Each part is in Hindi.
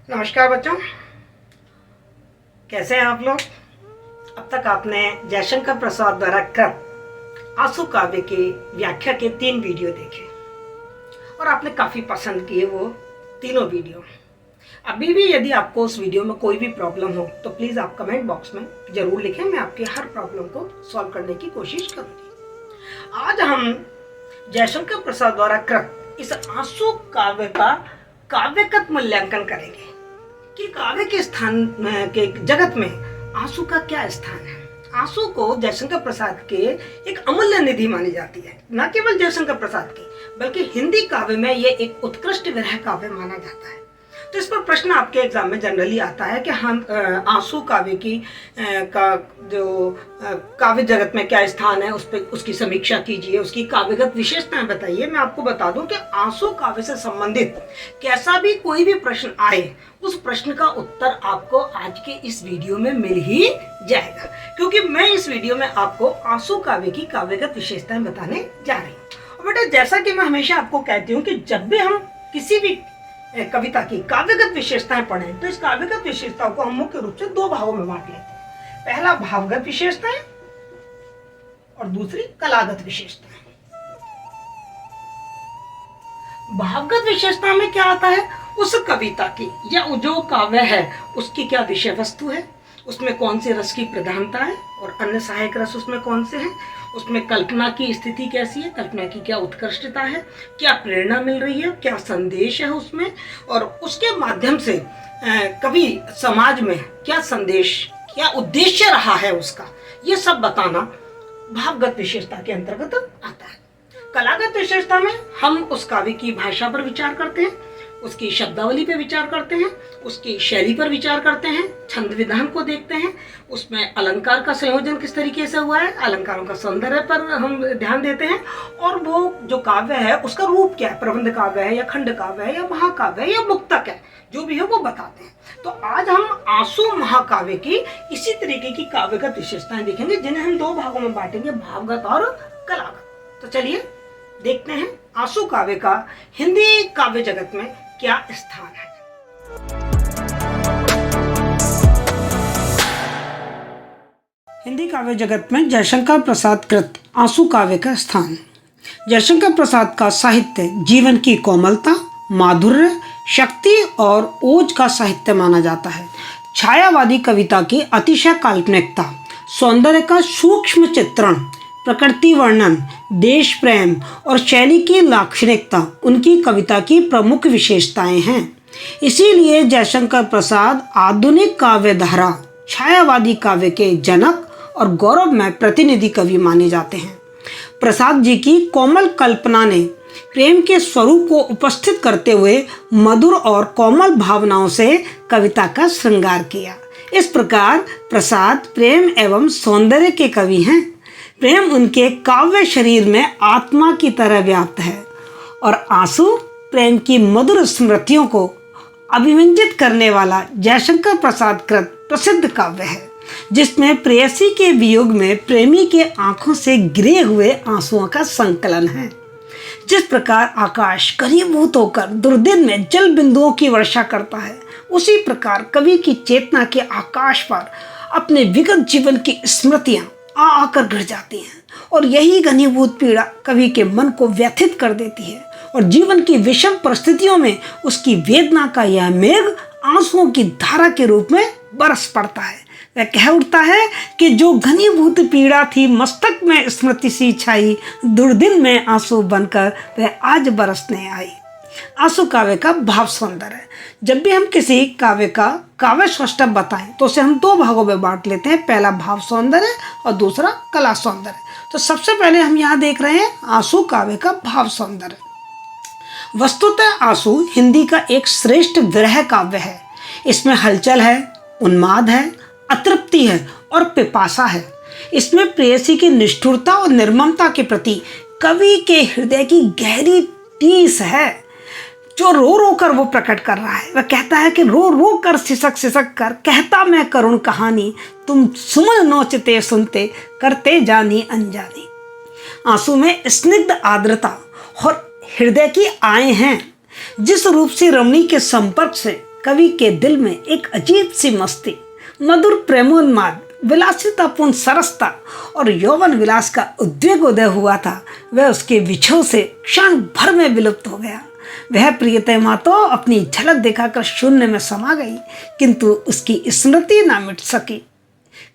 नमस्कार बच्चों, कैसे हैं आप लोग। अब तक आपने जयशंकर प्रसाद द्वारा कृत आंसू काव्य की व्याख्या के 3 वीडियो देखे और आपने काफ़ी पसंद किए वो तीनों वीडियो। अभी भी यदि आपको उस वीडियो में कोई भी प्रॉब्लम हो तो प्लीज़ आप कमेंट बॉक्स में ज़रूर लिखें, मैं आपकी हर प्रॉब्लम को सॉल्व करने की कोशिश करूँगी। आज हम जयशंकर प्रसाद द्वारा कृत इस आंसू काव्य का काव्यगत मूल्यांकन करेंगे कि काव्य के स्थान के जगत में आंसू का क्या स्थान है। आंसू को जयशंकर प्रसाद के एक अमूल्य निधि मानी जाती है, न केवल जयशंकर प्रसाद की बल्कि हिंदी काव्य में ये एक उत्कृष्ट विरह काव्य माना जाता है। तो इस पर प्रश्न आपके एग्जाम में जनरली आता है कि हम आंसू काव्य की का जो काव्य जगत में क्या स्थान है, उस पर उसकी समीक्षा कीजिए, उसकी काव्यगत विशेषताएं बताइए। मैं आपको बता दूं कि आंसू काव्य से संबंधित कैसा भी कोई भी प्रश्न आए, उस प्रश्न का उत्तर आपको आज के इस वीडियो में मिल ही जाएगा, क्योंकि मैं इस वीडियो में आपको आंसू काव्य की काव्यगत विशेषताएं बताने जा रही हूँ। और बेटा, जैसा कि मैं हमेशा आपको कहती हूँ कि जब भी हम किसी भी कविता की काव्यगत विशेषताएं पढ़ें तो इस काव्यगत विशेषताओं को हम मुख्य रूप से 2 भागों में बांट लेते हैं। पहला भावगत विशेषताएं और दूसरी कलागत विशेषताएं। भावगत विशेषता में क्या आता है, उस कविता की या जो काव्य है उसकी क्या विषय वस्तु है, उसमें कौन से रस की प्रधानता है और अन्य सहायक रस उसमें कौन से हैं, उसमें कल्पना की स्थिति कैसी है, कल्पना की क्या उत्कृष्टता है, क्या प्रेरणा मिल रही है, क्या संदेश है उसमें, और उसके माध्यम से कवि समाज में क्या संदेश, क्या उद्देश्य रहा है उसका, ये सब बताना भावगत विशेषता के अंतर्गत आता है। कलागत विशेषता में हम उस काव्य की भाषा पर विचार करते हैं, उसकी शब्दावली पर विचार करते हैं, उसकी शैली पर विचार करते हैं, छंद विधान को देखते हैं, उसमें अलंकार का संयोजन किस तरीके से हुआ है, अलंकारों का सौंदर्य पर हम ध्यान देते हैं, और वो जो काव्य है उसका रूप क्या है, प्रबंध काव्य है या खंड काव्य है या महाकाव्य है या मुक्तक है, जो भी है वो बताते हैं। तो आज हम आंसू महाकाव्य की इसी तरीके की काव्यगत विशेषताएं देखेंगे, जिन्हें हम 2 भागों में बांटेंगे, भावगत और कलागत। तो चलिए देखते हैं आंसू काव्य का हिंदी काव्य जगत में क्या स्थान है। हिंदी काव्य जगत में जयशंकर प्रसाद कृत आंसू काव्य का स्थान। जयशंकर प्रसाद का साहित्य जीवन की कोमलता, माधुर्य, शक्ति और ओज का साहित्य माना जाता है। छायावादी कविता की अतिशय काल्पनिकता, सौंदर्य का सूक्ष्म चित्रण, प्रकृति वर्णन, देश प्रेम और शैली की लाक्षणिकता उनकी कविता की प्रमुख विशेषताएं हैं। इसीलिए जयशंकर प्रसाद आधुनिक काव्य धारा छायावादी काव्य के जनक और गौरवमय प्रतिनिधि कवि माने जाते हैं। प्रसाद जी की कोमल कल्पना ने प्रेम के स्वरूप को उपस्थित करते हुए मधुर और कोमल भावनाओं से कविता का श्रृंगार किया। इस प्रकार प्रसाद प्रेम एवं सौंदर्य के कवि हैं। प्रेम उनके काव्य शरीर में आत्मा की तरह व्याप्त है और आंसू प्रेम की मधुर स्मृतियों को अभिव्यंजित करने वाला जयशंकर प्रसाद कृत प्रसिद्ध काव्य है, जिसमें प्रेयसी के वियोग में प्रेमी के आंखों से गिरे हुए आंसुओं का संकलन है। जिस प्रकार आकाश करीभूत होकर दुर्दिन में जल बिंदुओं की वर्षा करता है, उसी प्रकार कवि की चेतना के आकाश पर अपने विगत जीवन की स्मृतियां आकर गिर जाती हैं और यही घनीभूत पीड़ा कवि के मन को व्यथित कर देती है और जीवन की विषम परिस्थितियों में उसकी वेदना का यह मेघ आंसुओं की धारा के रूप में बरस पड़ता है। वह कह उठता है कि जो घनीभूत पीड़ा थी मस्तक में स्मृति सी छाई, दुर्दिन में आंसू बनकर वह आज बरसने आई। आंसू काव्य का भाव सौंदर्य। जब भी हम किसी काव्य का काव्य सौष्ठव बताएं तो उसे हम 2 भागों में बांट लेते हैं, पहला भाव सौंदर्य और दूसरा कला सौंदर्य। तो सबसे पहले हम यहाँ देख रहे हैं आंसू काव्य का भाव सौंदर्य। वस्तुतः आंसू हिंदी का एक श्रेष्ठ विरह काव्य है। इसमें हलचल है, उन्माद है, अतृप्ति है और पिपासा है। इसमें प्रेयसी की निष्ठुरता और निर्ममता के प्रति कवि के हृदय की गहरी टीस है, जो रो रो कर वो प्रकट कर रहा है। वह कहता है कि रो रो कर सिसक सिसक कर कहता मैं करुण कहानी, तुम सुमन नोचते सुनते करते जानी अनजानी। आंसू में स्निग्ध आर्द्रता और हृदय की आए हैं। जिस रूप से रमणी के संपर्क से कवि के दिल में एक अजीब सी मस्ती, मधुर प्रेमोन्माद, विलासितापूर्ण सरसता और यौवन विलास का उद्वेग उदय हुआ था। वह उसके विछोह से क्षण भर में विलुप्त हो गया। वह प्रियतमा तो अपनी झलक दिखाकर शून्य में समा गई, किंतु उसकी स्मृति ना मिट सकी।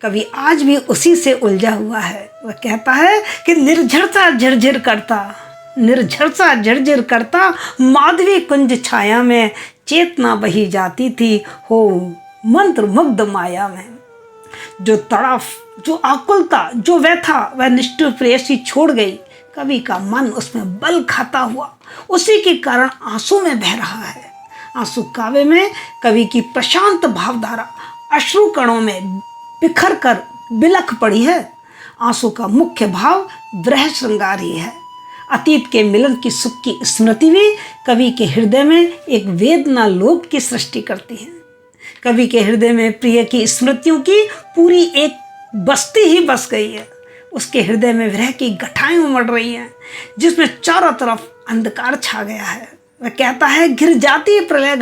कवि आज भी उसी से उलझा हुआ है। वह कहता है कि निर्झरता झरझर करता माधवी कुंज छाया में चेतना बही जाती थी हो मंत्र मुग्ध माया में। जो तड़फ, जो आकुलता, जो व्यथा वह निष्ठुर प्रेयसी छोड़ गई। कवि का मन उसमें बल खाता हुआ उसी के कारण आंसू में बह रहा है। आंसू काव्य में कवि की प्रशांत भावधारा अश्रु कणों में बिखर कर बिलख पड़ी है। आंसू का मुख्य भाव विरह श्रृंगार ही है। अतीत के मिलन की सुख की स्मृति भी कवि के हृदय में एक वेदना लोक की सृष्टि करती है। कवि के हृदय में प्रिय की स्मृतियों की पूरी एक बस्ती ही बस गई है। उसके हृदय में विरह की घटाएं उमड़ रही हैं, जिसमें चारों तरफ अंधकार छा गया है। वह कहता है, गिर जाती प्रलय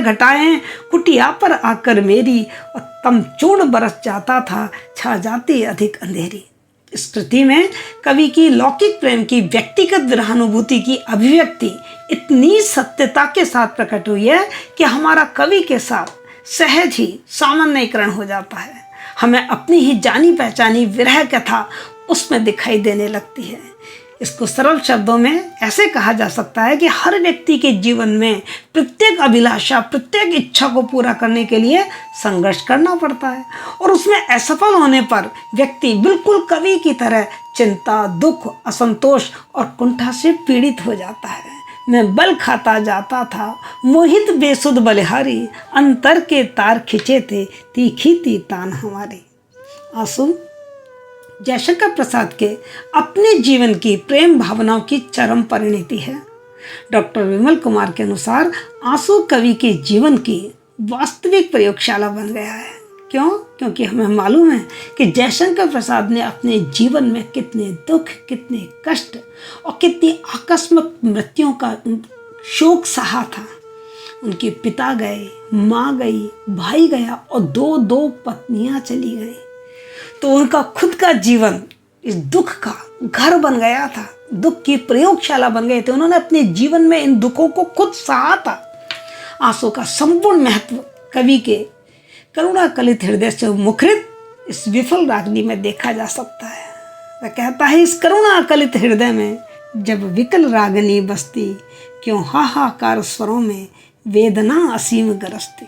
घटाएं कुटिया पर आकर मेरी, और तम चूर्ण बरस जाता था छा जाती अधिक अंधेरी। इस कृति में कवि की लौकिक प्रेम की व्यक्तिगत विरहानुभूति की अभिव्यक्ति इतनी सत्यता के साथ प्रकट हुई है कि हमारा कवि के साथ सहज ही सामान्यीकरण हो जाता है। हमें अपनी ही जानी पहचानी विरह कथा उसमें दिखाई देने लगती है। इसको सरल शब्दों में ऐसे कहा जा सकता है कि हर व्यक्ति के जीवन में प्रत्येक अभिलाषा, प्रत्येक इच्छा को पूरा करने के लिए संघर्ष करना पड़ता है, और उसमें असफल होने पर व्यक्ति बिल्कुल कवि की तरह चिंता, दुख, असंतोष और कुंठा से पीड़ित हो जाता है। मैं बल खाता जाता था मोहित बेसुध बलिहारी, अंतर के तार खिंचे थे तीखी थी तान हमारी। आंसू जयशंकर प्रसाद के अपने जीवन की प्रेम भावनाओं की चरम परिणति है। डॉक्टर विमल कुमार के अनुसार आंसू कवि के जीवन की वास्तविक प्रयोगशाला बन गया है। क्यों? क्योंकि हमें मालूम है कि जयशंकर प्रसाद ने अपने जीवन में कितने दुख, कितने कष्ट और कितनी आकस्मिक मृत्युओं का शोक सहा था। उनके पिता गए, माँ गई, भाई गया और दो पत्नियां चली गई। तो उनका खुद का जीवन इस दुख का घर बन गया था, दुख की प्रयोगशाला बन गए थे। उन्होंने अपने जीवन में इन दुखों को खुद सहा था। आंसू का संपूर्ण महत्व कवि के करुणा कलित हृदय से मुखरित इस विफल रागनी में देखा जा सकता है। वह कहता है, इस करुणा कलित हृदय में जब विकल रागनी बसती, क्यों हाहाकार स्वरों में वेदना असीम गरजती।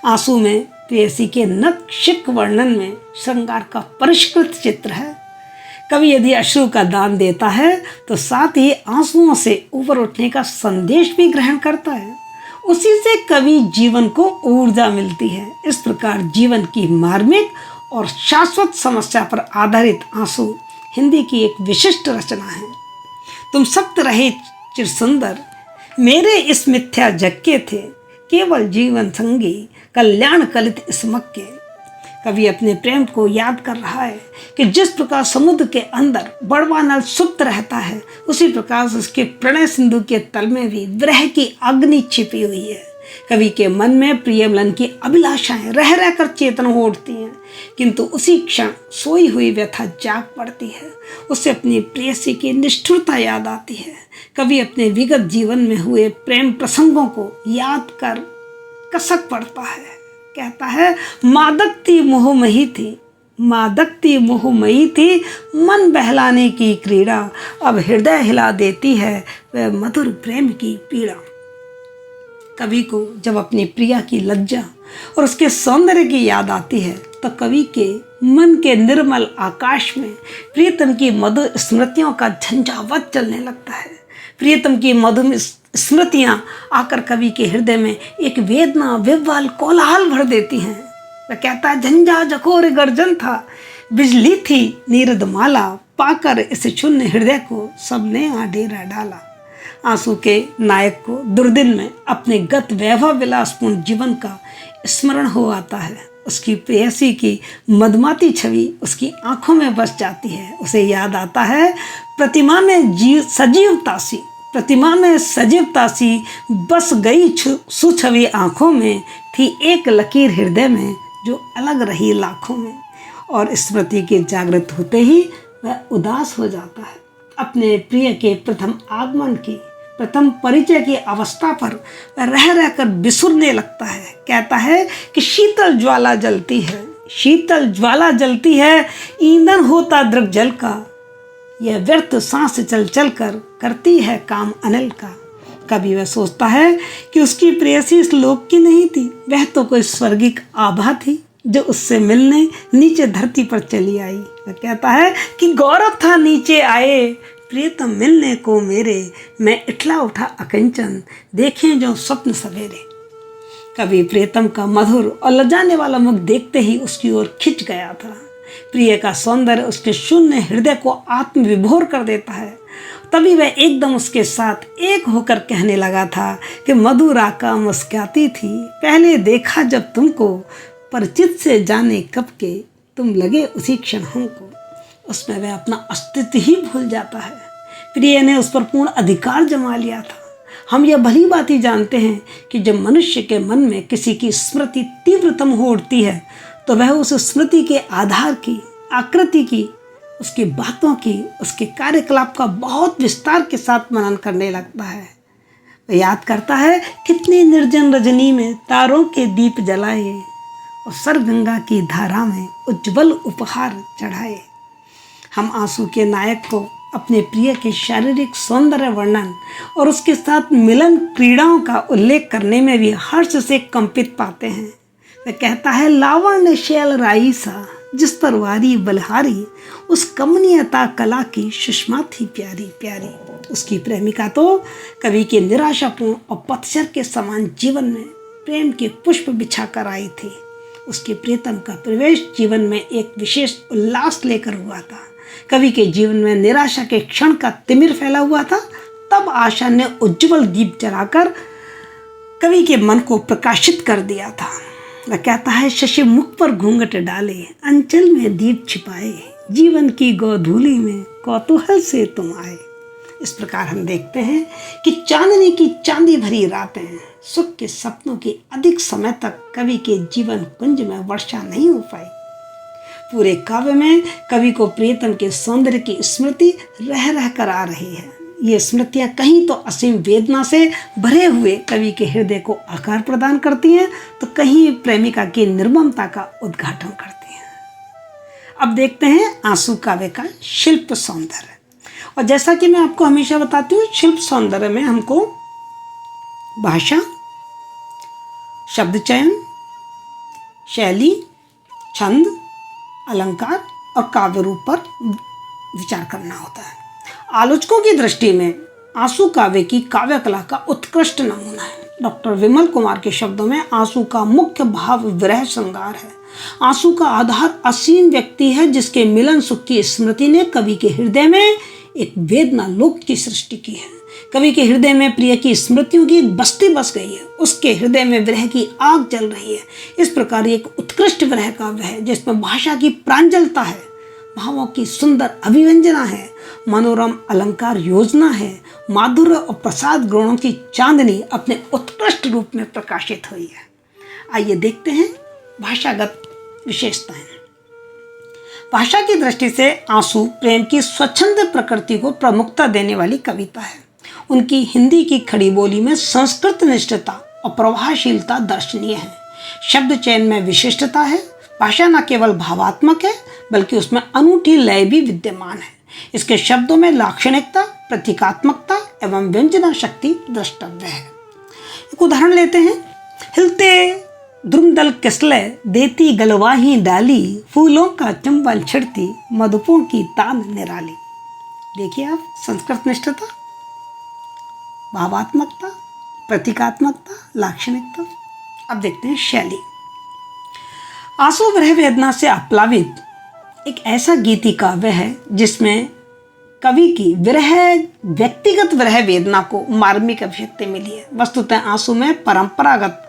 आंसू में प्रेयसी के नक्शिक वर्णन में श्रृंगार का परिष्कृत चित्र है। कवि यदि अश्रु का दान देता है तो साथ ही आंसुओं से ऊपर उठने का संदेश भी ग्रहण करता है। उसी से कवि जीवन को ऊर्जा मिलती है। इस प्रकार जीवन की मार्मिक और शाश्वत समस्या पर आधारित आंसू हिंदी की एक विशिष्ट रचना है। तुम सत्य रहे चिरसुंदर, मेरे इस मिथ्या जग के थे, केवल जीवन संगी कल्याण कलित स्मक के। कवि अपने प्रेम को याद कर रहा है कि जिस प्रकार समुद्र के अंदर बड़वा नल सुप्त रहता है, उसी प्रकार उसके प्रणय सिंधु के तल में भी विरह की अग्नि छिपी हुई है। कवि के मन में प्रिय मिलन की अभिलाषाएं रह रहकर चेतन हो उठती हैं, किंतु उसी क्षण सोई हुई व्यथा जाग पड़ती है। उसे अपनी प्रेयसी की निष्ठुरता याद आती है। कवि अपने विगत जीवन में हुए प्रेम प्रसंगों को याद कर कसक पड़ता है। कहता है, मादकती मोहमयी थी मन बहलाने की क्रीड़ा, अब हृदय हिला देती है वह मधुर प्रेम की पीड़ा। कवि को जब अपनी प्रिया की लज्जा और उसके सौंदर्य की याद आती है तो कवि के मन के निर्मल आकाश में प्रियतम की मधुर स्मृतियों का झंझावात चलने लगता है। प्रियतम की मधुर स्मृतियाँ आकर कवि के हृदय में एक वेदना, विह्वल, कोलाहल भर देती हैं। वह कहता है, झंझा जखोर गर्जन था, बिजली थी नीरद माला, पाकर इस शून्य हृदय को सबने आडेरा डाला। आंसू के नायक को दुर्दिन में अपने गत वैभव विलासपूर्ण जीवन का स्मरण हो आता है। उसकी प्रेयसी की मधुमाती छवि उसकी आंखों में बस जाती है। उसे याद आता है प्रतिमा में सजीवता सी प्रतिमा में सजीवता सी बस गई सुछवी आँखों में, थी एक लकीर हृदय में जो अलग रही लाखों में। और स्मृति के जागृत होते ही वह उदास हो जाता है। अपने प्रिय के प्रथम आगमन की, प्रथम परिचय की अवस्था पर वह रह रहकर बिसुरने लगता है। कहता है कि शीतल ज्वाला जलती है, शीतल ज्वाला जलती है, ईंधन होता दृग जल का, यह व्यर्थ सांस चल चल कर करती है काम अनल का। कभी वह सोचता है कि उसकी प्रेयसी इस लोक की नहीं थी, वह तो कोई स्वर्गिक आभा थी जो उससे मिलने नीचे धरती पर चली आई। वह कहता है कि गौरव था नीचे आए, प्रियतम मिलने को मेरे, मैं इठला उठा अकंचन, देखें जो स्वप्न सवेरे। कभी प्रियतम का मधुर और लजाने वाला मुख देखते ही उसकी ओर खिंच गया था। प्रिय का सौंदर्य उसके शून्य हृदय को आत्मविभोर कर देता है। तभी वह एकदम उसके साथ एक होकर कहने लगा था कि मधुरा का मुस्काती थी, पहले देखा जब तुमको, परिचित से जाने कब के, तुम लगे उसी क्षण हमको। उसमें वह अपना अस्तित्व ही भूल जाता है। प्रिय ने उस पर पूर्ण अधिकार जमा लिया था। हम यह भली बात ही जानते हैं कि जब मनुष्य के मन में किसी की स्मृति तीव्रतम हो उठती है तो वह उस स्मृति के आधार की, आकृति की, उसकी बातों की, उसके कार्यकलाप का बहुत विस्तार के साथ मनन करने लगता है। वह याद करता है कितनी निर्जन रजनी में तारों के दीप जलाए और सरगंगा की धारा में उज्जवल उपहार चढ़ाए। हम आंसू के नायक को अपने प्रिय के शारीरिक सौंदर्य वर्णन और उसके साथ मिलन क्रीड़ाओं का उल्लेख करने में भी हर्ष से कंपित पाते हैं। वह कहता है लावण्य शैल राई सा, जिस पर वारी बलहारी, उस कमनीयता कला की सुषमा थी प्यारी प्यारी। उसकी प्रेमिका तो कवि के निराशापूर्ण और पतझड़ के समान जीवन में प्रेम के पुष्प बिछा कर आई थी। उसके प्रियतम का प्रवेश जीवन में एक विशेष उल्लास लेकर हुआ था। कवि के जीवन में निराशा के क्षण का तिमिर फैला हुआ था। तब आशा ने उज्जवल दीप जलाकर कवि के मन को प्रकाशित कर दिया था। वह कहता है शशि मुख पर घूंघट डाले, अंचल में दीप छिपाए, जीवन की गोधूली में कौतूहल से तुम आए। इस प्रकार हम देखते हैं कि चांदनी की चांदी भरी रातें, सुख के सपनों की अधिक समय तक कवि के जीवन कुंज में वर्षा नहीं हो पाई। पूरे काव्य में कवि को प्रियतम के सौंदर्य की स्मृति रह रह कर आ रही है। ये स्मृतियाँ कहीं तो असीम वेदना से भरे हुए कवि के हृदय को आकार प्रदान करती हैं, तो कहीं प्रेमिका की निर्ममता का उद्घाटन करती हैं। अब देखते हैं आंसू काव्य का शिल्प सौंदर्य। और जैसा कि मैं आपको हमेशा बताती हूँ, शिल्प सौंदर्य में हमको भाषा, शब्द चयन, शैली, छंद, अलंकार और काव्य रूप पर विचार करना होता है। आलोचकों की दृष्टि में आंसू काव्य की काव्य कला का उत्कृष्ट नमूना है। डॉक्टर विमल कुमार के शब्दों में आंसू का मुख्य भाव विरह श्रृंगार है। आंसू का आधार असीम व्यक्ति है, जिसके मिलन सुख की स्मृति ने कवि के हृदय में एक वेदना लोक की सृष्टि की है। कवि के हृदय में प्रिय की स्मृतियों की बस्ती बस गई है, उसके हृदय में विरह की आग जल रही है। इस प्रकार एक उत्कृष्ट विरह काव्य है जिसमें भाषा की प्रांजलता है, भावों की सुंदर अभिव्यंजना है, मनोरम अलंकार योजना है, माधुर्य और प्रसाद गुणों की चांदनी अपने उत्कृष्ट रूप में प्रकाशित हुई है। आइए देखते हैं भाषागत विशेषताएं। भाषा की दृष्टि से आंसू प्रेम की स्वच्छंद प्रकृति को प्रमुखता देने वाली कविता है। उनकी हिंदी की खड़ी बोली में संस्कृत निष्ठता और प्रभावशीलता दर्शनीय है। शब्द चयन में विशिष्टता है। भाषा न केवल भावात्मक है बल्कि उसमें अनूठी लय भी विद्यमान है। इसके शब्दों में लाक्षणिकता, प्रतीकात्मकता एवं व्यंजना शक्ति द्रष्टव्य है। एक उदाहरण लेते हैं। हिलते द्रुमदल किसले देती गलवाही डाली, फूलों का चंबल छिड़ती मधुपों की तान निराली। देखिए आप, संस्कृत निष्ठता, भावात्मकता, प्रतीकात्मकता, लाक्षणिकता। अब देखते हैं शैली। आंसू विरह वेदना से आप्लावित एक ऐसा गीति काव्य है जिसमें कवि की व्यक्तिगत विरह वेदना को मार्मिक अभिव्यक्ति मिली है। वस्तुतः आंसू में परंपरागत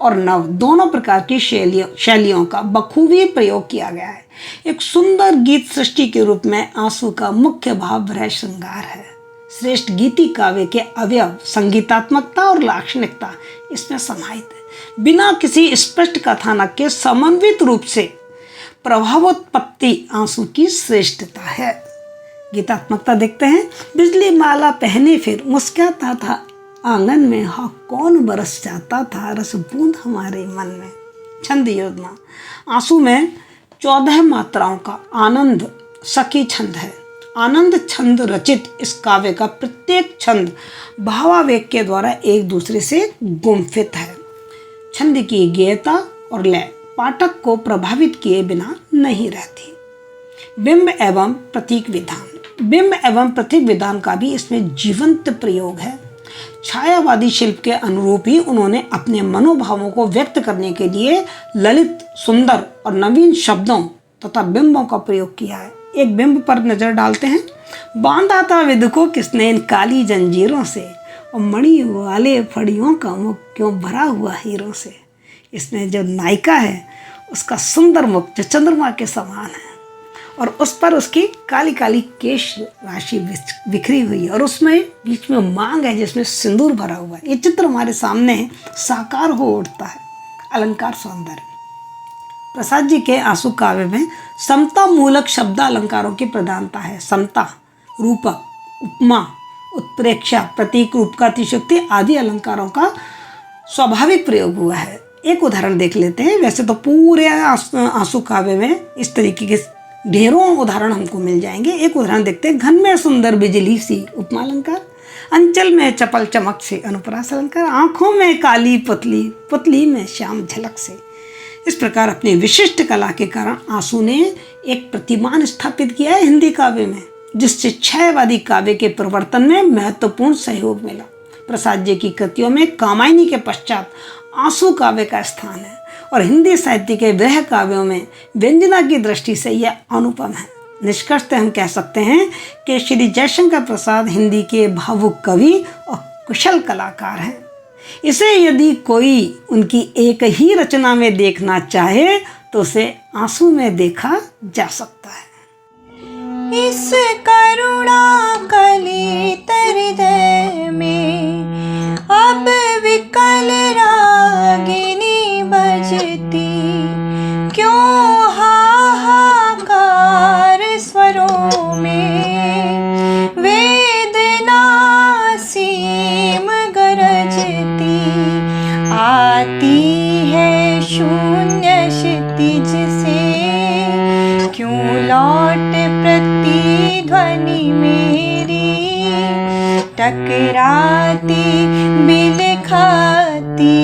और नव दोनों प्रकार की शैलियों का बखूबी प्रयोग किया गया है। एक सुंदर गीत सृष्टि के रूप में आंसू का मुख्य भाव विरह श्रृंगार है। श्रेष्ठ गीति काव्य के अवयव संगीतात्मकता और लाक्षणिकता इसमें समाहित है। बिना किसी स्पष्ट कथानक के समन्वित रूप से प्रभावोत्पत्ति आंसू की श्रेष्ठता है। गीतात्मकता देखते हैं। बिजली माला पहने फिर मुस्कुराता था आंगन में, हाँ कौन बरस जाता था रस बूंद हमारे मन में। छंद योजना। आंसू में 14 मात्राओं का आनंद सखी छंद है। आनंद छंद रचित इस काव्य का प्रत्येक छंद भावावेग के द्वारा एक दूसरे से गुम्फित है। छंद की गेयता और लय पाठक को प्रभावित किए बिना नहीं रहती। बिंब एवं प्रतीक विधान। बिंब एवं प्रतीक विधान का भी इसमें जीवंत प्रयोग है। छायावादी शिल्प के अनुरूप ही उन्होंने अपने मनोभावों को व्यक्त करने के लिए ललित, सुंदर और नवीन शब्दों तथा बिंबों का प्रयोग किया है। एक बिंब पर नजर डालते हैं। बांधा था विधु को किसने इन काली जंजीरों से, और मणि वाले फड़ियों का मुख क्यों भरा हुआ हीरों से। इसमें जो नायिका है उसका सुंदर मुख जो चंद्रमा के समान है और उस पर उसकी काली काली केश राशि बिखरी हुई है और उसमें बीच में मांग है जिसमें सिंदूर भरा हुआ है। ये चित्र हमारे सामने साकार हो उठता है। अलंकार सौंदर्य। प्रसाद जी के आंसू काव्य में समता मूलक शब्द अलंकारों की प्रधानता है। समता, रूपक, उपमा, उत्प्रेक्षा, प्रतीक, रूप का अतिशयोक्ति आदि अलंकारों का स्वाभाविक प्रयोग हुआ है। एक उदाहरण देख लेते हैं। वैसे तो पूरे आंसू काव्य में इस तरीके के ढेरों उदाहरण हमको मिल जाएंगे। एक उदाहरण देखते हैं। घन में सुंदर बिजली सी उपमा अलंकार, अंचल में चपल चमक से अनुप्रास अलंकार, आंखों में काली पुतली, पुतली में श्याम झलक से। इस प्रकार अपनी विशिष्ट कला के कारण आंसू ने एक प्रतिमान स्थापित किया है हिंदी काव्य में, जिससे छायावादी काव्य के प्रवर्तन में महत्वपूर्ण सहयोग मिला। प्रसाद जी की कृतियों में कामायनी के पश्चात आंसू काव्य का स्थान है और हिंदी साहित्य के वह काव्यों में व्यंजना की दृष्टि से यह अनुपम है। निष्कर्षतः हम कह सकते हैं कि श्री जयशंकर प्रसाद हिंदी के भावुक कवि और कुशल कलाकार हैं। इसे यदि कोई उनकी एक ही रचना में देखना चाहे तो उसे आंसू में देखा जा सकता है। इस करुणा कलित हृदय में अब विकल रागिनी बजती, क्यों हाहाकार स्वरों में वेदना सीम गरजती। आती है शून्य क्षितिज से, क्यों लौट प्रतिध्वनि मेरी। टकराती बिलखाती